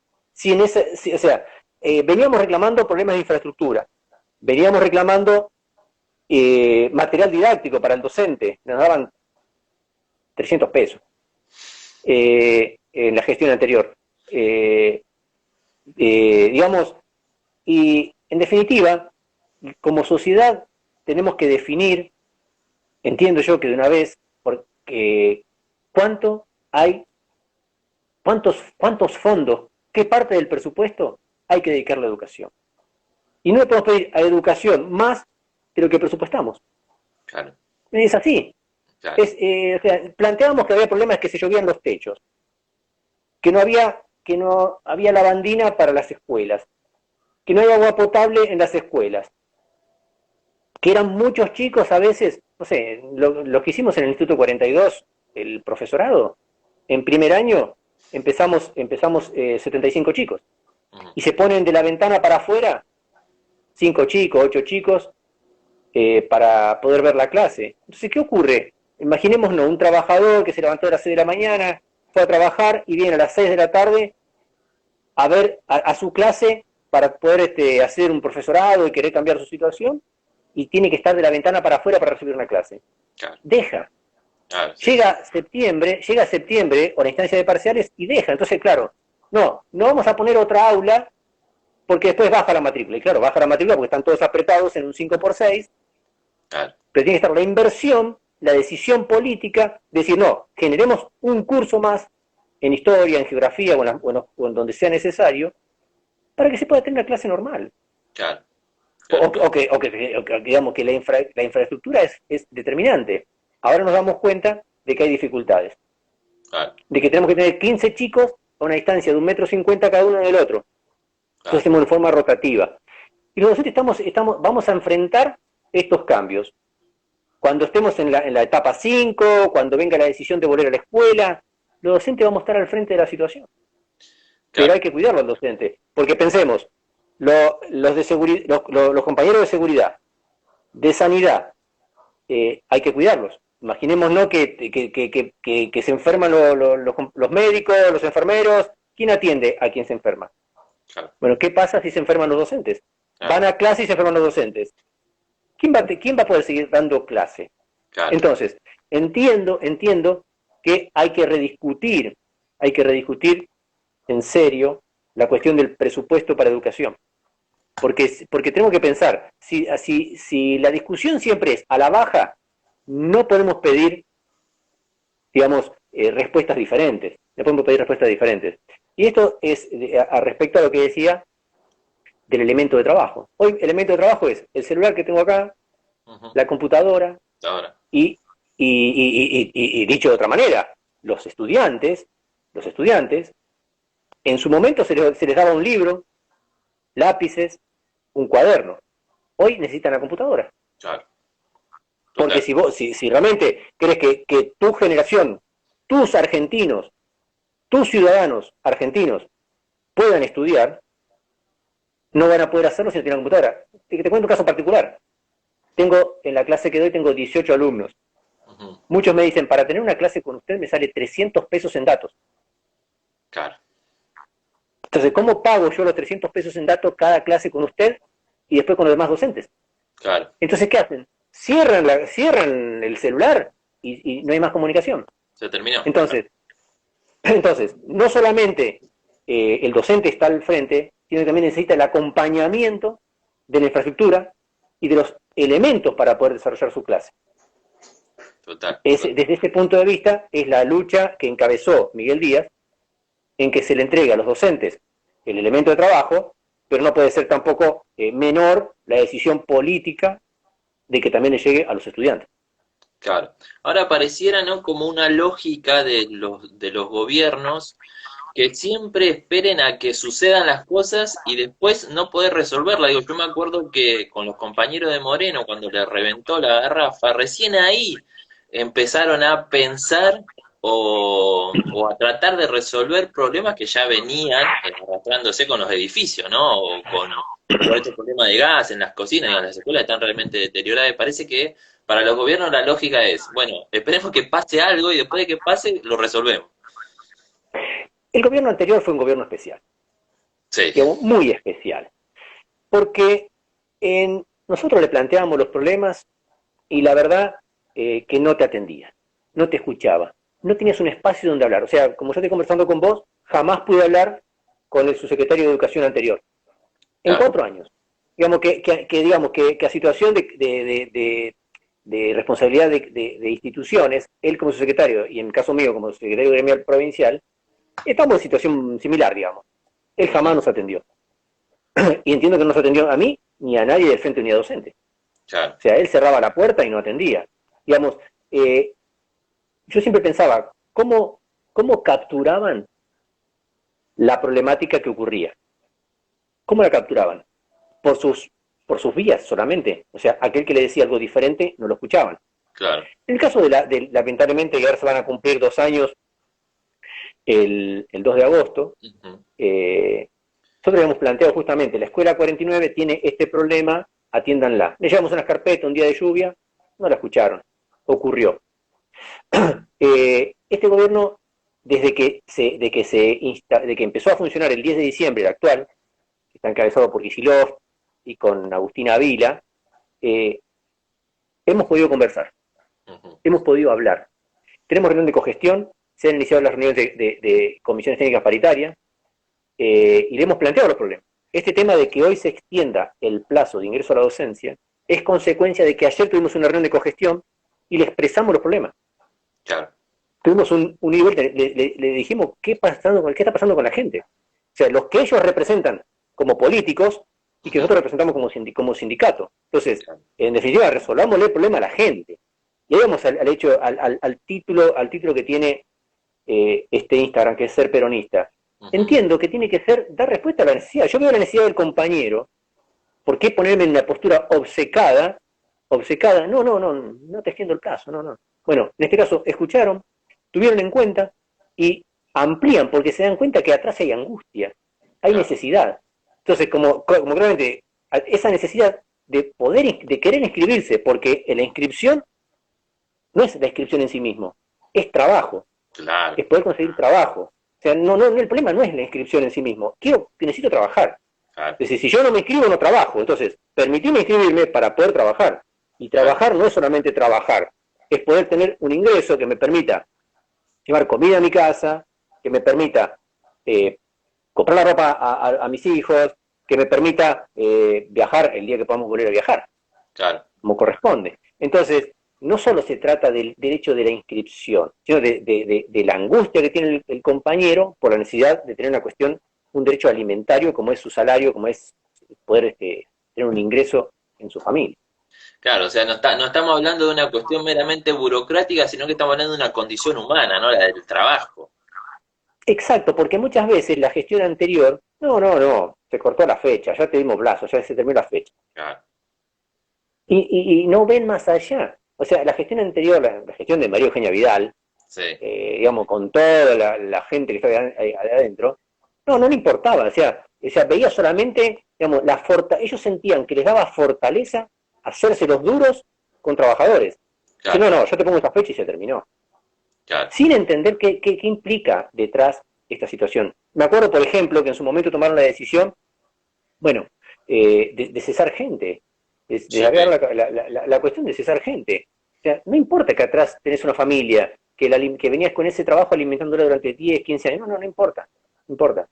Veníamos reclamando problemas de infraestructura, veníamos reclamando material didáctico para el docente, nos daban 300 pesos en la gestión anterior. Digamos, y en definitiva, como sociedad tenemos que definir, entiendo yo que de una vez, porque cuánto hay, cuántos fondos, qué parte del presupuesto hay que dedicarle a la educación. Y no le podemos pedir a educación más de lo que presupuestamos. Claro, Es así. claro, O sea, planteábamos que había problemas que se llovían los techos, que no había lavandina para las escuelas, que no había agua potable en las escuelas, que eran muchos chicos a veces, no sé, lo que hicimos en el Instituto 42, el profesorado, en primer año empezamos 75 chicos, ujú, y se ponen de la ventana para afuera 5 chicos, 8 chicos, para poder ver la clase. Entonces, ¿qué ocurre? Imaginémonos un trabajador que se levantó a las 6 de la mañana, fue a trabajar y viene a las 6 de la tarde a ver a su clase para poder hacer un profesorado y querer cambiar su situación, y tiene que estar de la ventana para afuera para recibir una clase. claro, Deja. claro, sí, sí, Llega septiembre o la instancia de parciales y deja. Entonces, claro, no vamos a poner otra aula porque después baja la matrícula. Y claro, baja la matrícula porque están todos apretados en un 5x6, claro, pero tiene que estar la inversión, la decisión política, de decir, no, generemos un curso más en historia, en geografía o en donde sea necesario, para que se pueda tener una clase normal. claro, O, claro, o que digamos que la infraestructura es determinante. Ahora nos damos cuenta de que hay dificultades, claro, de que tenemos que tener 15 chicos a una distancia de 1,50 m cada uno del otro. Entonces claro, hacemos de forma rotativa. Y los docentes vamos a enfrentar estos cambios. Cuando estemos en la etapa 5, cuando venga la decisión de volver a la escuela, los docentes vamos a estar al frente de la situación. Pero claro, hay que cuidarlo al docente. Porque pensemos, los compañeros de seguridad, de sanidad, hay que cuidarlos. Imaginémonos que se enferman los médicos, los enfermeros. ¿Quién atiende a quien se enferma? claro, Bueno, ¿qué pasa si se enferman los docentes? claro, Van a clase y se enferman los docentes. ¿Quién va a poder seguir dando clase? claro, Entonces, entiendo que hay que rediscutir en serio la cuestión del presupuesto para educación. Porque tenemos que pensar, si la discusión siempre es a la baja, no podemos pedir, digamos, respuestas diferentes. No podemos pedir respuestas diferentes. Y esto es respecto a lo que decía del elemento de trabajo. Hoy el elemento de trabajo es el celular que tengo acá, ujú, la computadora ahora, y dicho de otra manera, los estudiantes, en su momento se les daba un libro, lápices, un cuaderno. Hoy necesitan la computadora. claro, Porque total, si realmente crees que tu generación, tus argentinos, tus ciudadanos argentinos puedan estudiar, no van a poder hacerlo si no tienen computadora. Te cuento un caso particular. En la clase que doy tengo 18 alumnos. ujú, Muchos me dicen, para tener una clase con usted me sale 300 pesos en datos. claro, Entonces, ¿cómo pago yo los 300 pesos en datos cada clase con usted y después con los demás docentes? claro, Entonces, ¿qué hacen? Cierran el celular y no hay más comunicación. se terminó, claro, Entonces, no solamente el docente está al frente, sino que también necesita el acompañamiento de la infraestructura y de los elementos para poder desarrollar su clase. total, total, Desde este punto de vista, es la lucha que encabezó Miguel Díaz, en que se le entrega a los docentes el elemento de trabajo, pero no puede ser tampoco menor la decisión política de que también le llegue a los estudiantes. claro. Ahora pareciera, ¿no? Como una lógica de los gobiernos que siempre esperen a que sucedan las cosas y después no poder resolverla. Digo, yo me acuerdo que con los compañeros de Moreno, cuando le reventó la garrafa, recién ahí empezaron a pensar o a tratar de resolver problemas que ya venían arrastrándose con los edificios, ¿no? O con todo este problema de gas en las cocinas, digamos, las escuelas están realmente deterioradas. Y parece que para los gobiernos la lógica es, bueno, esperemos que pase algo y después de que pase lo resolvemos. El gobierno anterior fue un gobierno especial, Sí, digamos, muy especial, porque nosotros le planteábamos los problemas y la verdad que no te atendía, no te escuchaba, no tenías un espacio donde hablar. O sea, como yo estoy conversando con vos, jamás pude hablar con el subsecretario de Educación anterior, en claro, 4 años. digamos que a situación de responsabilidad de instituciones, él como su secretario, y en el caso mío como secretario gremial provincial, estamos en situación similar, digamos. Él jamás Ujú. nos atendió. Y entiendo que no nos atendió a mí, ni a nadie del Frente Unidad Docente. Claro. O sea, él cerraba la puerta y no atendía. Digamos, yo siempre pensaba, ¿cómo capturaban la problemática que ocurría? ¿Cómo la capturaban? Por sus vías solamente. O sea, aquel que le decía algo diferente no lo escuchaban. Claro. En el caso lamentablemente, que ahora se van a cumplir 2 años el 2 de agosto, Ujú. nosotros habíamos planteado justamente, la escuela 49 tiene este problema, atiéndanla. Le llevamos una carpeta un día de lluvia, no la escucharon. Ocurrió. Este gobierno, de que empezó a funcionar el 10 de diciembre, el actual, que está encabezado por Kicillof y con Agustina Vila, eh, hemos podido conversar, Ujú. hemos podido hablar. Tenemos reunión de cogestión, se han iniciado las reuniones de comisiones técnicas paritarias, y le hemos planteado los problemas. Este tema de que hoy se extienda el plazo de ingreso a la docencia es consecuencia de que ayer tuvimos una reunión de cogestión y le expresamos los problemas. Claro. Tuvimos un nivel, le dijimos qué está pasando con la gente. O sea, los que ellos representan como políticos y que Ujú. nosotros representamos como sindicato. Entonces, Claro. en definitiva, resolvámosle el problema a la gente. Y ahí vamos al título que tiene este Instagram, que es ser peronista. Ujú. Entiendo que tiene que ser dar respuesta a la necesidad. Yo veo la necesidad del compañero. ¿Por qué ponerme en una postura obcecada? Obcecada, no te extiendo el caso, no. Bueno, en este caso, escucharon, tuvieron en cuenta y amplían porque se dan cuenta que atrás hay angustia, hay Claro. necesidad. Entonces, como claramente, esa necesidad de querer inscribirse, porque la inscripción no es la inscripción en sí mismo, es trabajo, Claro. es poder conseguir trabajo. O sea, el problema no es la inscripción en sí mismo, necesito trabajar. Claro. Es decir, si yo no me inscribo, no trabajo. Entonces, permitime inscribirme para poder trabajar. Y Claro. trabajar no es solamente trabajar, es poder tener un ingreso que me permita llevar comida a mi casa, que me permita eh, comprar la ropa a mis hijos, que me permita viajar el día que podamos volver a viajar, Claro. como corresponde. Entonces, no solo se trata del derecho de la inscripción, sino de la angustia que tiene el compañero por la necesidad de tener un derecho alimentario, como es su salario, como es poder tener un ingreso en su familia. Claro, o sea, no estamos hablando de una cuestión meramente burocrática, sino que estamos hablando de una condición humana, ¿no? La del trabajo. Exacto, porque muchas veces la gestión anterior, se cortó la fecha, ya te dimos plazo, ya se terminó la fecha. Claro. Y no ven más allá. O sea, la gestión anterior, la gestión de María Eugenia Vidal, Sí. digamos, con toda la gente que está ahí adentro, no le importaba, o sea, veía solamente, digamos, ellos sentían que les daba fortaleza hacerse los duros con trabajadores. Dice, Claro. yo te pongo esta fecha y se terminó. Claro. Sin entender qué implica detrás esta situación. Me acuerdo, por ejemplo, que en su momento tomaron la decisión, bueno, de cesar gente, de Sí. agarrar la cuestión de cesar gente. O sea, no importa que atrás tenés una familia, que venías con ese trabajo alimentándola durante 10, 15 años, no importa, no importa.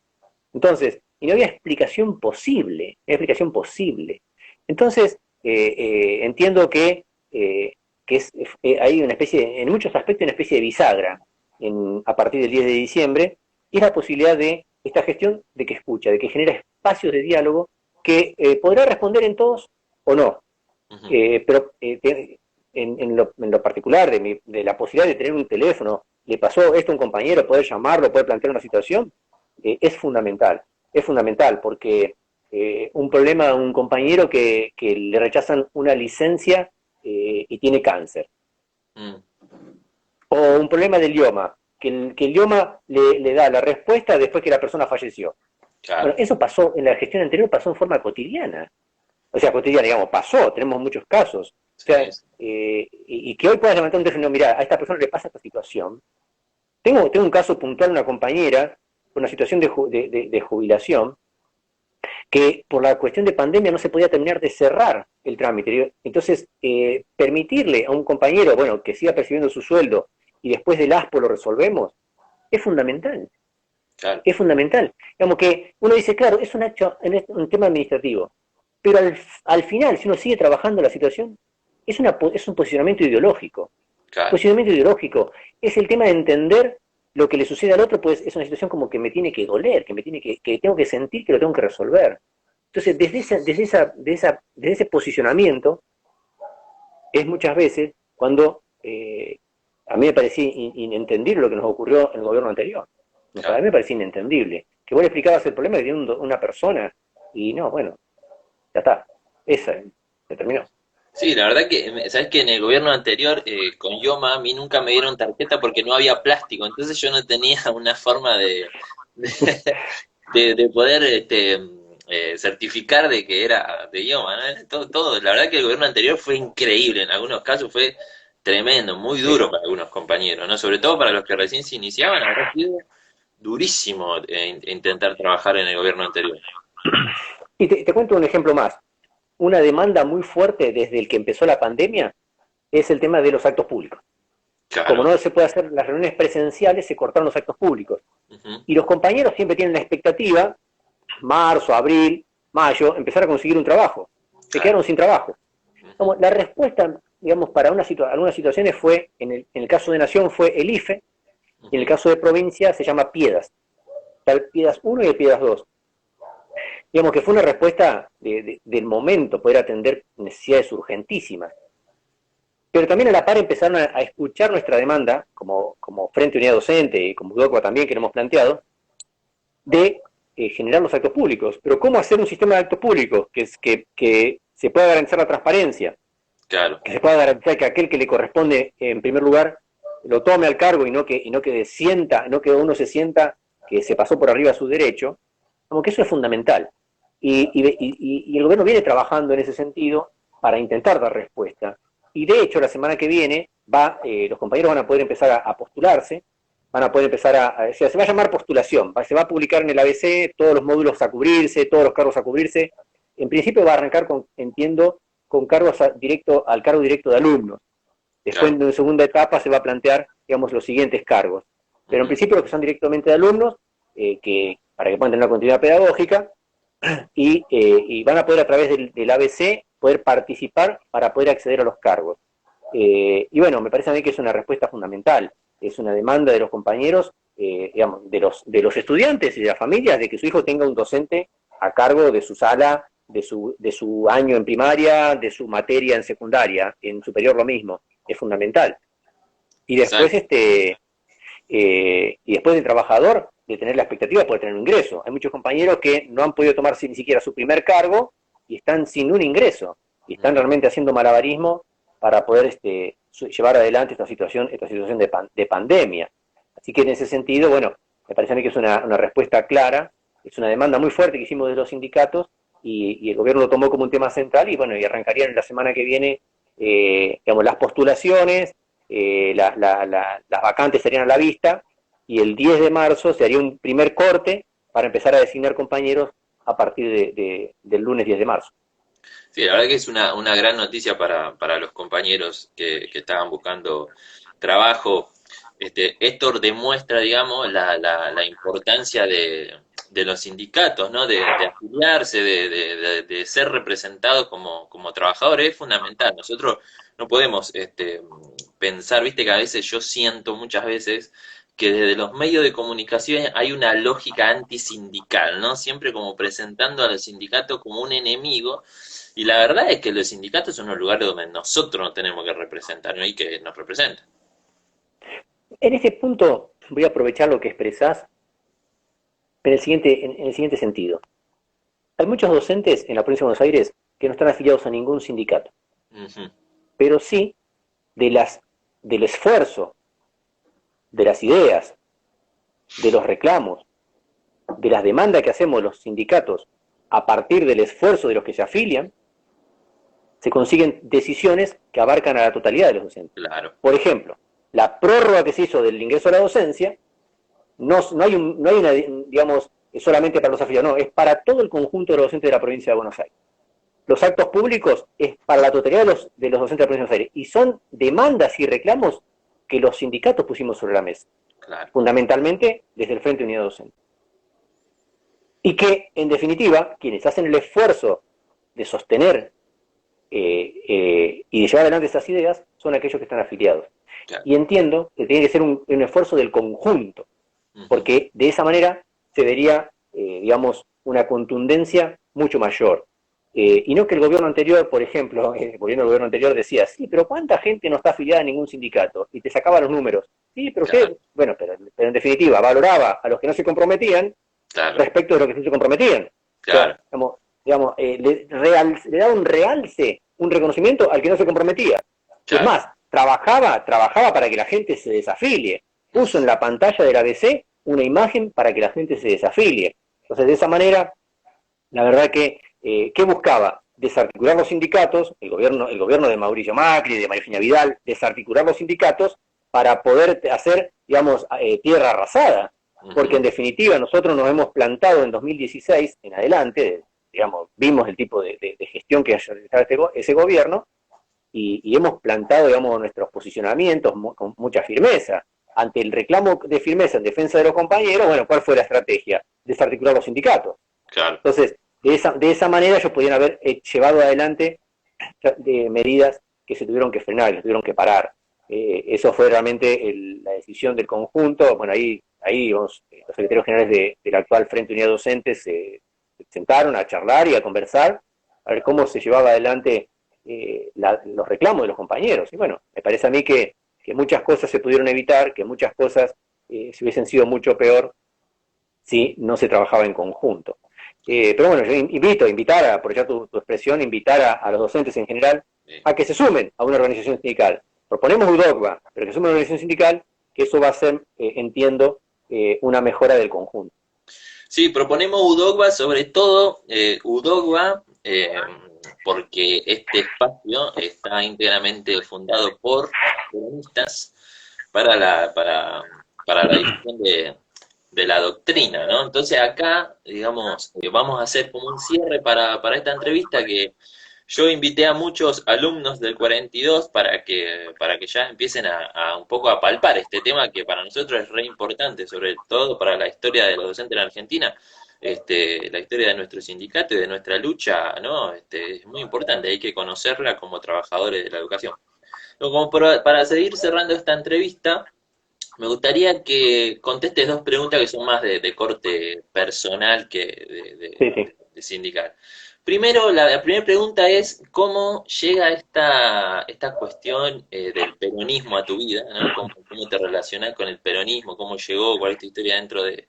Entonces, y no había explicación posible, no había explicación posible. Entonces, entiendo que hay una especie, en muchos aspectos, una especie de bisagra a partir del 10 de diciembre, y es la posibilidad de esta gestión de que escucha, de que genera espacios de diálogo que podrá responder en todos o no, Ujú. pero en lo particular de la posibilidad de tener un teléfono, le pasó esto a un compañero, poder llamarlo, poder plantear una situación, es fundamental porque un problema a un compañero que le rechazan una licencia y tiene cáncer, Mm. o un problema del idioma, que el idioma le da la respuesta después que la persona falleció. Bueno, Claro. eso pasó en la gestión anterior, pasó en forma cotidiana. O sea, cotidiana, digamos, pasó, tenemos muchos casos. O sea, Sí. y que hoy puedas levantar un teléfono, mira, a esta persona le pasa esta situación. Tengo un caso puntual, una compañera, con una situación de jubilación, que por la cuestión de pandemia no se podía terminar de cerrar el trámite. Entonces, permitirle a un compañero, bueno, que siga percibiendo su sueldo y después del ASPO lo resolvemos, es fundamental. Claro. Es fundamental. Digamos que uno dice, claro, es un tema administrativo. pero al final, si uno sigue trabajando la situación, es un posicionamiento ideológico. Claro, Posicionamiento ideológico es el tema de entender lo que le sucede al otro, pues es una situación como que me tiene que doler, que tengo que sentir que lo tengo que resolver. Entonces, desde ese posicionamiento, es muchas veces cuando a mí me parecía inentendible lo que nos ocurrió en el gobierno anterior. A claro. mí me parecía inentendible. Que vos le explicabas el problema que tiene una persona y no, bueno, ya está. Esa, se terminó. Sí, la verdad que, sabes que en el gobierno anterior, con Yoma, a mí nunca me dieron tarjeta porque no había plástico, entonces yo no tenía una forma de, de poder certificar de que era de Yoma, ¿no? Todo, la verdad que el gobierno anterior fue increíble, en algunos casos fue tremendo, muy Sí. duro para algunos compañeros, ¿no? Sobre todo para los que recién se iniciaban, habrá sido durísimo intentar trabajar en el gobierno anterior. Y te cuento un ejemplo más. Una demanda muy fuerte desde el que empezó la pandemia es el tema de los actos públicos. Como Claro. no se puede hacer las reuniones presenciales, se cortaron los actos públicos. Ujú. Y los compañeros siempre tienen la expectativa, marzo, abril, mayo, empezar a conseguir un trabajo. Se Claro. quedaron sin trabajo. Ujú. Como la respuesta, digamos, para algunas situaciones fue, en el caso de Nación fue el IFE, y en el Ujú. caso de provincia se llama PIEDAS. Está el PIEDAS 1 y el PIEDAS 2. Digamos que fue una respuesta del momento, poder atender necesidades urgentísimas. Pero también a la par empezaron a escuchar nuestra demanda, como Frente Unidad Docente y como UDOCUA también que lo hemos planteado, de generar los actos públicos. Pero ¿cómo hacer un sistema de actos públicos que se pueda garantizar la transparencia, Claro. que se pueda garantizar que aquel que le corresponde, en primer lugar, lo tome al cargo no que uno se sienta que se pasó por arriba su derecho? Como que eso es fundamental. Y el gobierno viene trabajando en ese sentido para intentar dar respuesta. Y de hecho, la semana que viene los compañeros van a poder empezar a postularse, van a poder empezar o sea, se va a llamar postulación, se va a publicar en el ABC todos los módulos a cubrirse, todos los cargos a cubrirse. En principio va a arrancar entiendo, con cargos al cargo directo de alumnos. Después, Claro. en una segunda etapa, se va a plantear, digamos, los siguientes cargos. Pero en Ujú. principio los que son directamente de alumnos, para que puedan tener una continuidad pedagógica, y van a poder a través del ABC poder participar para poder acceder a los cargos. Y bueno, me parece a mí que es una respuesta fundamental, es una demanda de los compañeros, digamos, de los estudiantes y de las familias, de que su hijo tenga un docente a cargo de su sala, de su año en primaria, de su materia en secundaria, en superior lo mismo, es fundamental. Y después, Exacto. y después del trabajador, de tener la expectativa de poder tener un ingreso. Hay muchos compañeros que no han podido tomarse ni siquiera su primer cargo y están sin un ingreso, y están Ujú. realmente haciendo malabarismo para poder llevar adelante esta situación de pandemia. Así que en ese sentido, bueno, me parece a mí que es una respuesta clara, es una demanda muy fuerte que hicimos de los sindicatos, y el gobierno lo tomó como un tema central, y bueno, y arrancarían la semana que viene, digamos, las postulaciones, las vacantes estarían a la vista, y el 10 de marzo se haría un primer corte para empezar a designar compañeros a partir del lunes 10 de marzo. Sí, la verdad que es una gran noticia para los compañeros que estaban buscando trabajo. Esto demuestra, digamos, la importancia de los sindicatos, ¿no? De afiliarse, de ser representados como trabajadores, es fundamental. Nosotros no podemos pensar, viste que a veces yo siento muchas veces que desde los medios de comunicación hay una lógica antisindical, ¿no? Siempre como presentando a los sindicatos como un enemigo, y la verdad es que los sindicatos son los lugares donde nosotros nos tenemos que representar, ¿no? Y que nos representan. En ese punto voy a aprovechar lo que expresás en el siguiente sentido. Hay muchos docentes en la provincia de Buenos Aires que no están afiliados a ningún sindicato, Ujú. pero sí de del esfuerzo, de las ideas, de los reclamos, de las demandas que hacemos los sindicatos a partir del esfuerzo de los que se afilian, se consiguen decisiones que abarcan a la totalidad de los docentes. Claro. Por ejemplo, la prórroga que se hizo del ingreso a la docencia no hay una, digamos, solamente para los afiliados, no, es para todo el conjunto de los docentes de la provincia de Buenos Aires. Los actos públicos es para la totalidad de los docentes de la provincia de Buenos Aires, y son demandas y reclamos que los sindicatos pusimos sobre la mesa, Claro. fundamentalmente desde el Frente Unidad Docente. Y que, en definitiva, quienes hacen el esfuerzo de sostener y de llevar adelante esas ideas son aquellos que están afiliados. Claro. Y entiendo que tiene que ser un esfuerzo del conjunto, porque de esa manera se vería, digamos, una contundencia mucho mayor. Y no que el gobierno anterior, por ejemplo, el gobierno anterior decía, sí, pero ¿cuánta gente no está afiliada a ningún sindicato? Y te sacaba los números. Sí, pero Claro. usted, bueno, pero en definitiva, valoraba a los que no se comprometían Claro. respecto de los que sí se comprometían. Claro. O sea, le daba un realce, un reconocimiento al que no se comprometía. Claro. Es más, trabajaba para que la gente se desafilie. Puso en la pantalla del ABC una imagen para que la gente se desafilie. Entonces, de esa manera, la verdad que, ¿qué buscaba? Desarticular los sindicatos, el gobierno de Mauricio Macri, de María Eugenia Vidal, desarticular los sindicatos para poder hacer, digamos, tierra arrasada. Porque en definitiva nosotros nos hemos plantado en 2016 en adelante, digamos, vimos el tipo de gestión que haya realizado ese gobierno, y hemos plantado, digamos, nuestros posicionamientos con mucha firmeza. Ante el reclamo de firmeza en defensa de los compañeros, bueno, ¿cuál fue la estrategia? Desarticular los sindicatos. Claro. Entonces, de esa manera ellos podían haber llevado adelante de medidas que se tuvieron que frenar, que se tuvieron que parar. Eso fue realmente la decisión del conjunto. Bueno, ahí los secretarios generales del actual Frente Unidad Docente se sentaron a charlar y a conversar, a ver cómo se llevaba adelante los reclamos de los compañeros. Y bueno, me parece a mí que muchas cosas se pudieron evitar, que muchas cosas se hubiesen sido mucho peor si no se trabajaba en conjunto. Pero bueno, yo invitar, a aprovechar tu expresión, invitar a los docentes en general a que se sumen a una organización sindical. Proponemos UDOCBA, pero que se sumen a una organización sindical, que eso va a ser, entiendo, una mejora del conjunto. Sí, proponemos UDOCBA, sobre todo UDOCBA, porque este espacio está íntegramente fundado por peronistas para la difusión de la doctrina, ¿no? Entonces acá, digamos, vamos a hacer como un cierre para esta entrevista, que yo invité a muchos alumnos del 42 para que ya empiecen a un poco a palpar este tema que para nosotros es re importante, sobre todo para la historia de los docentes en Argentina. La historia de nuestro sindicato y de nuestra lucha, ¿no? Es muy importante, hay que conocerla como trabajadores de la educación. Como para seguir cerrando esta entrevista, me gustaría que contestes dos preguntas que son más de corte personal que de sindical. Primero, la primera pregunta es, ¿cómo llega esta cuestión del peronismo a tu vida, ¿no? ¿Cómo te relacionás con el peronismo? ¿Cómo llegó? ¿Cuál es tu historia dentro del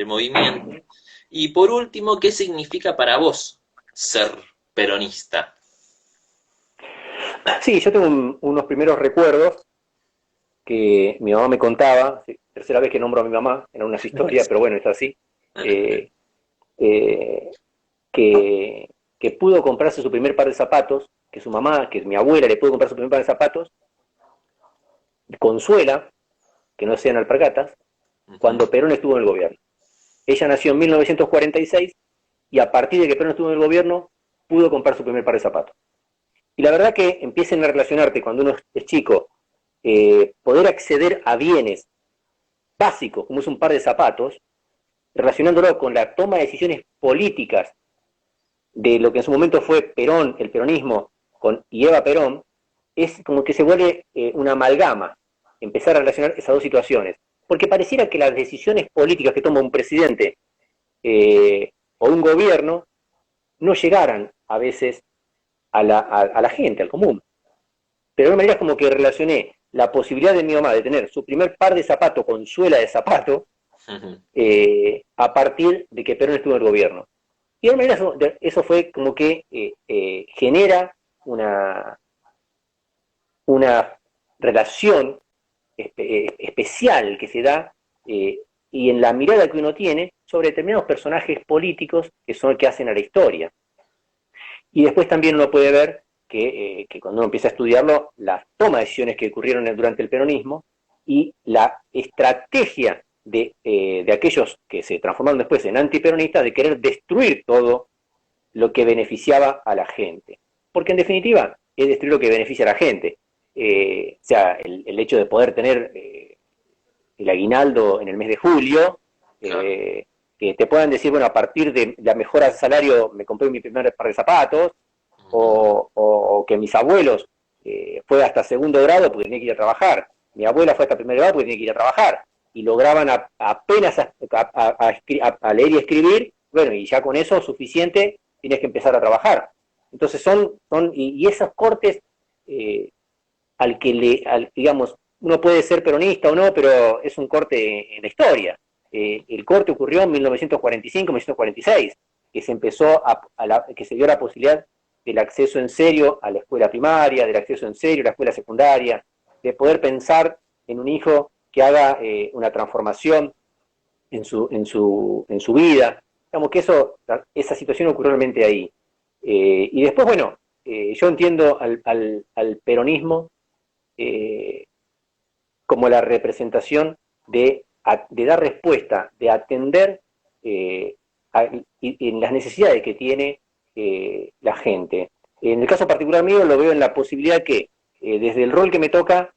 movimiento? Y por último, ¿qué significa para vos ser peronista? Sí, yo tengo unos primeros recuerdos que mi mamá me contaba, tercera vez que nombro a mi mamá en unas historias, pero bueno, es así, que pudo comprarse su primer par de zapatos, que su mamá, que mi abuela le pudo comprar su primer par de zapatos, Consuela, que no sean alpargatas, cuando Perón estuvo en el gobierno. Ella nació en 1946 y a partir de que Perón estuvo en el gobierno, pudo comprar su primer par de zapatos. Y la verdad que empiecen a relacionarte cuando uno es chico, poder acceder a bienes básicos, como es un par de zapatos, relacionándolo con la toma de decisiones políticas de lo que en su momento fue Perón, el peronismo, y Eva Perón, es como que se vuelve una amalgama, empezar a relacionar esas dos situaciones. Porque pareciera que las decisiones políticas que toma un presidente o un gobierno no llegaran a veces a la gente, al común. Pero de alguna manera es como que relacioné la posibilidad de mi mamá de tener su primer par de zapatos con suela de zapato a partir de que Perón estuvo en el gobierno. Y de alguna manera eso fue como que genera una relación especial que se da y en la mirada que uno tiene sobre determinados personajes políticos que hacen a la historia. Y después también uno puede ver que cuando uno empieza a estudiarlo, las tomas de decisiones que ocurrieron durante el peronismo y la estrategia de aquellos que se transformaron después en antiperonistas de querer destruir todo lo que beneficiaba a la gente. Porque en definitiva es destruir lo que beneficia a la gente. O sea, el hecho de poder tener el aguinaldo en el mes de julio, que te puedan decir, bueno, a partir de la mejora de salario me compré mi primer par de zapatos, o que mis abuelos fue hasta segundo grado porque tenía que ir a trabajar, mi abuela fue hasta primer grado porque tenía que ir a trabajar, y lograban apenas a leer y escribir, bueno, y ya con eso suficiente, tienes que empezar a trabajar. Entonces y esos cortes, eh, digamos, uno puede ser peronista o no, pero es un corte en la historia. El corte ocurrió en 1945, 1946, que se empezó que se dio la posibilidad del acceso en serio a la escuela primaria, del acceso en serio a la escuela secundaria, de poder pensar en un hijo que haga una transformación en su vida. Digamos que esa situación ocurrió realmente ahí. Y después, bueno, yo entiendo al peronismo eh, como la representación de dar respuesta, de atender en las necesidades que tiene la gente. En el caso particular mío lo veo en la posibilidad que desde el rol que me toca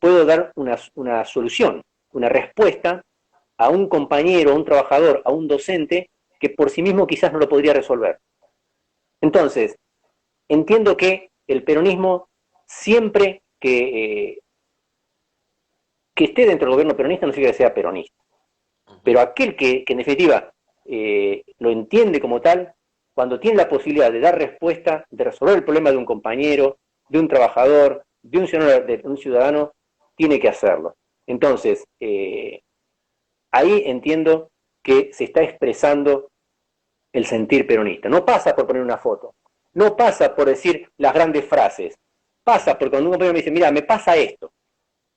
puedo dar una solución, una respuesta a un compañero, a un trabajador, a un docente que por sí mismo quizás no lo podría resolver. Entonces, entiendo que el peronismo siempre que esté dentro del gobierno peronista no significa que sea peronista, pero aquel que en definitiva lo entiende como tal, cuando tiene la posibilidad de dar respuesta, de resolver el problema de un compañero, de un trabajador, de un ciudadano, tiene que hacerlo. Entonces, ahí entiendo que se está expresando el sentir peronista. No pasa por poner una foto, no pasa por decir las grandes frases, pasa por cuando un compañero me dice, mira, me pasa esto.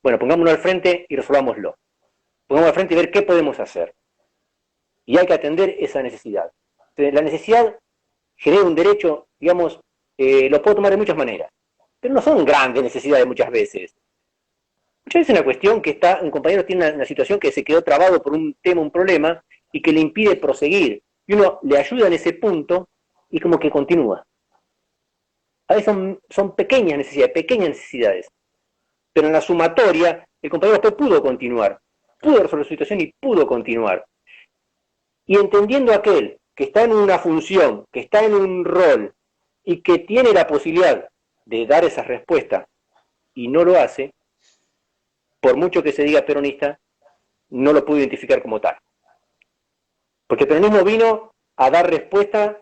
Bueno, pongámonos al frente y resolvámoslo. Pongámonos al frente y ver qué podemos hacer. Y hay que atender esa necesidad. La necesidad genera un derecho, digamos, lo puedo tomar de muchas maneras, pero no son grandes necesidades muchas veces. Muchas veces es una cuestión que un compañero tiene una situación que se quedó trabado por un tema, un problema, y que le impide proseguir. Y uno le ayuda en ese punto y como que continúa. A veces son pequeñas necesidades, pero en la sumatoria el compañero después pudo continuar, pudo resolver su situación y pudo continuar. Y entendiendo aquel que está en una función, que está en un rol y que tiene la posibilidad de dar esa respuesta y no lo hace, por mucho que se diga peronista, no lo puedo identificar como tal. Porque el peronismo vino a dar respuesta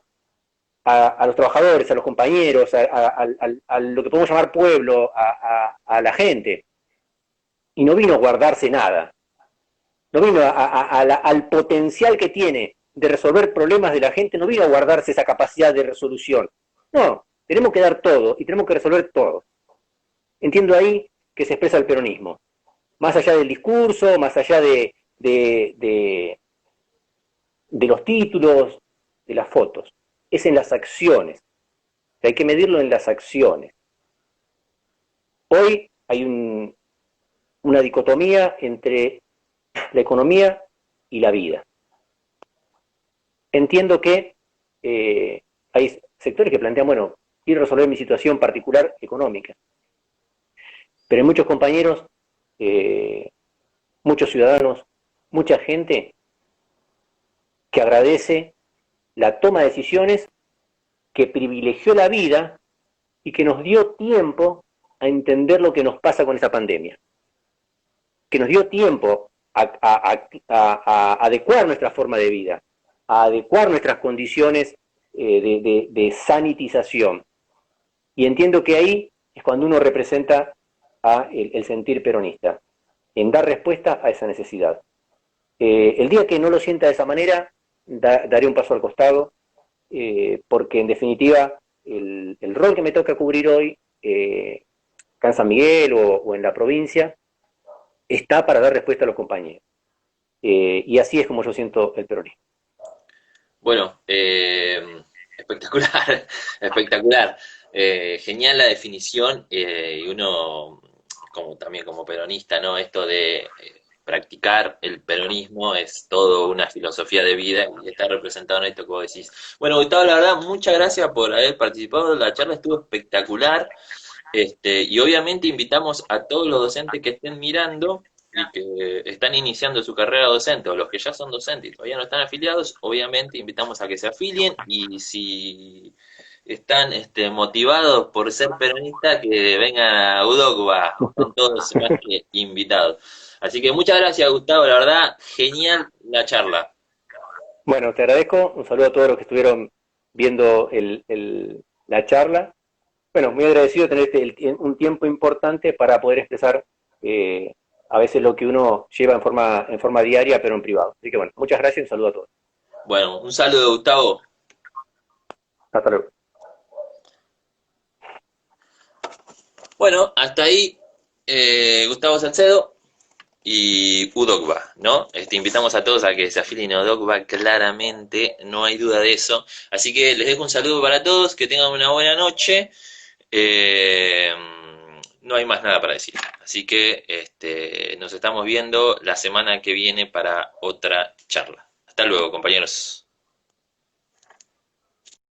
a los trabajadores, a los compañeros, a lo que podemos llamar pueblo, a la gente. Y no vino a guardarse nada. No vino al potencial que tiene de resolver problemas de la gente, no vino a guardarse esa capacidad de resolución. No, tenemos que dar todo y tenemos que resolver todo. Entiendo ahí que se expresa el peronismo. Más allá del discurso, más allá de los títulos, de las fotos. Es en las acciones. Hay que medirlo en las acciones. Hoy hay una dicotomía entre la economía y la vida. Entiendo que hay sectores que plantean, bueno, quiero resolver mi situación particular económica. Pero hay muchos compañeros, muchos ciudadanos, mucha gente que agradece la toma de decisiones, que privilegió la vida y que nos dio tiempo a entender lo que nos pasa con esa pandemia. Que nos dio tiempo a adecuar nuestra forma de vida, a adecuar nuestras condiciones de sanitización. Y entiendo que ahí es cuando uno representa el sentir peronista, en dar respuesta a esa necesidad. El día que no lo sienta de esa manera, daré un paso al costado, porque en definitiva el rol que me toca cubrir hoy, acá en San Miguel o en la provincia, está para dar respuesta a los compañeros. Y así es como yo siento el peronismo. Bueno, espectacular, espectacular. Genial la definición y uno, como también como peronista, ¿no? Esto de practicar el peronismo es todo una filosofía de vida y está representado en esto que vos decís. Bueno, Gustavo, la verdad, muchas gracias por haber participado. La charla estuvo espectacular. Y obviamente invitamos a todos los docentes que estén mirando y que están iniciando su carrera docente o los que ya son docentes y todavía no están afiliados, obviamente invitamos a que se afilien y si están motivados por ser peronistas, que vengan a Udogba, están todos más que invitados. Así que muchas gracias, Gustavo, la verdad, genial la charla. Bueno, te agradezco, un saludo a todos los que estuvieron viendo la charla. Bueno, muy agradecido de tener un tiempo importante para poder expresar a veces lo que uno lleva en forma diaria, pero en privado. Así que bueno, muchas gracias y un saludo a todos. Bueno, un saludo, Gustavo. Hasta luego. Bueno, hasta ahí Gustavo Salcedo y Udogba, ¿no? Invitamos a todos a que se afilien a Udogba, claramente, no hay duda de eso. Así que les dejo un saludo para todos, que tengan una buena noche. Eh, no hay más nada para decir. Así que nos estamos viendo la semana que viene para otra charla. Hasta luego, compañeros.